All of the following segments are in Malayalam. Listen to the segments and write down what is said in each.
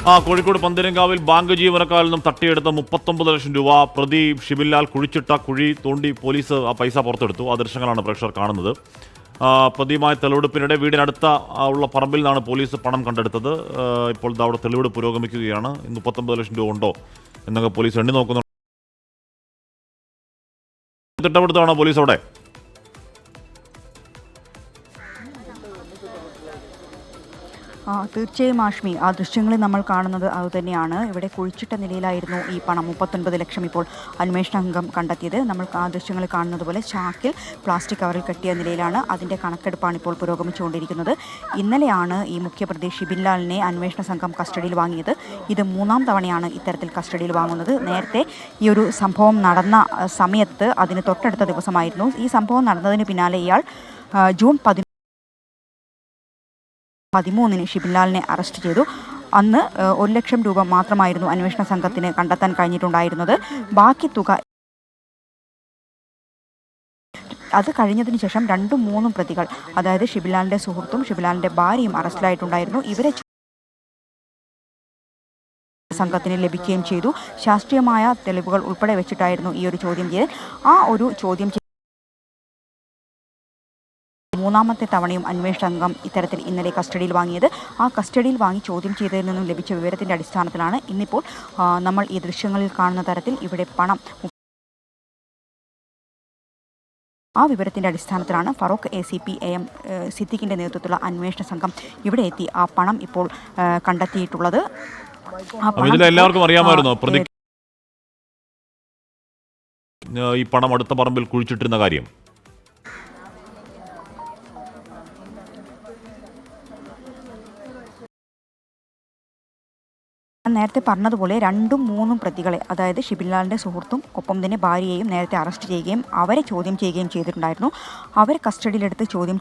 കോഴിക്കോട് പന്തീരങ്കാവിൽ ബാങ്ക് ജീവനക്കാരിൽ നിന്നും തട്ടിയെടുത്ത 39 ലക്ഷം രൂപ പ്രതി ഷിബിൻലാൽ കുഴിച്ചിട്ട കുഴി തോണ്ടി പോലീസ് ആ പൈസ പുറത്തെടുത്തു. ആ ദൃശ്യങ്ങളാണ് പ്രേക്ഷകർ കാണുന്നത്. പ്രതിയുമായ തെളിവെടുപ്പിനിടെ വീടിനടുത്ത ഉള്ള പറമ്പിൽ നിന്നാണ് പോലീസ് പണം കണ്ടെടുത്തത്. ഇപ്പോൾ അവിടെ തെളിവെടുപ്പ് പുരോഗമിക്കുകയാണ്. 39 ലക്ഷം രൂപ ഉണ്ടോ എന്നൊക്കെ പോലീസ് എണ്ണി നോക്കുന്നുണ്ട്. തിട്ടപ്പെടുത്തുകയാണോ പോലീസ് അവിടെ? തീർച്ചയായും ആഷ്മി, ആ ദൃശ്യങ്ങളിൽ നമ്മൾ കാണുന്നത് അതുതന്നെയാണ്. ഇവിടെ കുഴിച്ചിട്ട നിലയിലായിരുന്നു ഈ പണം 39 ലക്ഷം ഇപ്പോൾ അന്വേഷണ സംഘം കണ്ടെത്തിയത്. നമ്മൾ ആ ദൃശ്യങ്ങളിൽ കാണുന്നത് പോലെ ചാക്കിൽ പ്ലാസ്റ്റിക് കവറിൽ കെട്ടിയ നിലയിലാണ്. അതിൻ്റെ കണക്കെടുപ്പാണ് ഇപ്പോൾ പുരോഗമിച്ചുകൊണ്ടിരിക്കുന്നത്. ഇന്നലെയാണ് ഈ മുഖ്യപ്രതി ഷിബിൻലാലിനെ അന്വേഷണ സംഘം കസ്റ്റഡിയിൽ വാങ്ങിയത്. ഇത് 3-ാം തവണയാണ് ഇത്തരത്തിൽ കസ്റ്റഡിയിൽ വാങ്ങുന്നത്. നേരത്തെ ഈ ഒരു സംഭവം നടന്ന സമയത്ത് അതിന് തൊട്ടടുത്ത ദിവസമായിരുന്നു. ഈ സംഭവം നടന്നതിന് പിന്നാലെ ഇയാൾ ജൂൺ 13-ന് ഷിബിൻലാലിനെ അറസ്റ്റ് ചെയ്തു. അന്ന് 1 ലക്ഷം രൂപ മാത്രമായിരുന്നു അന്വേഷണ സംഘത്തിന് കണ്ടെത്താൻ കഴിഞ്ഞിട്ടുണ്ടായിരുന്നത്. ബാക്കി തുക അത് കഴിഞ്ഞതിന് ശേഷം 2-3 പ്രതികൾ, അതായത് ഷിബിൻലാലിൻ്റെ സുഹൃത്തും ഷിബിൻലാലിൻ്റെ ഭാര്യയും അറസ്റ്റിലായിട്ടുണ്ടായിരുന്നു. ഇവരെ സംഘത്തിന് ലഭിക്കുകയും ചെയ്തു. ശാസ്ത്രീയമായ തെളിവുകൾ ഉൾപ്പെടെ വെച്ചിട്ടായിരുന്നു ഈ ഒരു ചോദ്യം ചെയ്യൽ. ആ ഒരു ചോദ്യം 3-ാമത്തെ തവണയും അന്വേഷണ സംഘം ഇത്തരത്തിൽ ഇന്നലെ കസ്റ്റഡിയിൽ വാങ്ങിയത്. ആ കസ്റ്റഡിയിൽ വാങ്ങി ചോദ്യം ചെയ്തതിൽ നിന്നും ലഭിച്ച വിവരത്തിൻ്റെ അടിസ്ഥാനത്തിലാണ് ഇന്നിപ്പോൾ നമ്മൾ ഈ ദൃശ്യങ്ങളിൽ കാണുന്ന തരത്തിൽ ഇവിടെ പണം, ആ വിവരത്തിൻ്റെ അടിസ്ഥാനത്തിലാണ് ഫറൂഖ് ACP AM സിദ്ദിഖിൻ്റെ നേതൃത്വത്തിലുള്ള അന്വേഷണ സംഘം ഇവിടെ എത്തി ആ പണം ഇപ്പോൾ കണ്ടെത്തിയിട്ടുള്ളത്. എല്ലാവർക്കും അറിയാമായിരുന്നു പ്രതി ഈ പണം അടുത്ത പറമ്പിൽ കുഴിച്ചിട്ടിരുന്ന കാര്യം. നേരത്തെ പറഞ്ഞതുപോലെ 2-3 പ്രതികളെ, അതായത് ഷിബിൻലാലിൻ്റെ സുഹൃത്തും ഒപ്പം തന്നെ ഭാര്യയെയും നേരത്തെ അറസ്റ്റ് ചെയ്യുകയും അവരെ ചോദ്യം ചെയ്യുകയും ചെയ്തിട്ടുണ്ടായിരുന്നു. അവരെ കസ്റ്റഡിയിലെടുത്ത് ചോദ്യം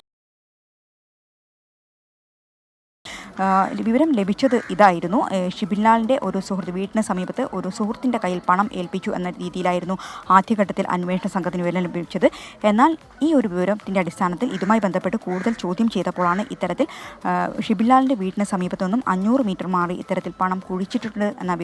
വിവരം ലഭിച്ചത് ഇതായിരുന്നു. ഷിബിൻലാലിൻ്റെ ഒരു സുഹൃത്ത്, വീടിന് സമീപത്ത് ഒരു സുഹൃത്തിൻ്റെ കയ്യിൽ പണം ഏൽപ്പിച്ചു എന്ന രീതിയിലായിരുന്നു ആദ്യഘട്ടത്തിൽ അന്വേഷണ സംഘത്തിന് വിവരം ലഭിച്ചത്. എന്നാൽ ഈ ഒരു വിവരത്തിൻ്റെ അടിസ്ഥാനത്തിൽ ഇതുമായി ബന്ധപ്പെട്ട് കൂടുതൽ ചോദ്യം ചെയ്തപ്പോഴാണ് ഇത്തരത്തിൽ ഷിബിൻലാലിൻ്റെ വീടിന് സമീപത്തു നിന്നും 500 മീറ്റർ മാറി ഇത്തരത്തിൽ പണം കുഴിച്ചിട്ടുണ്ട് എന്ന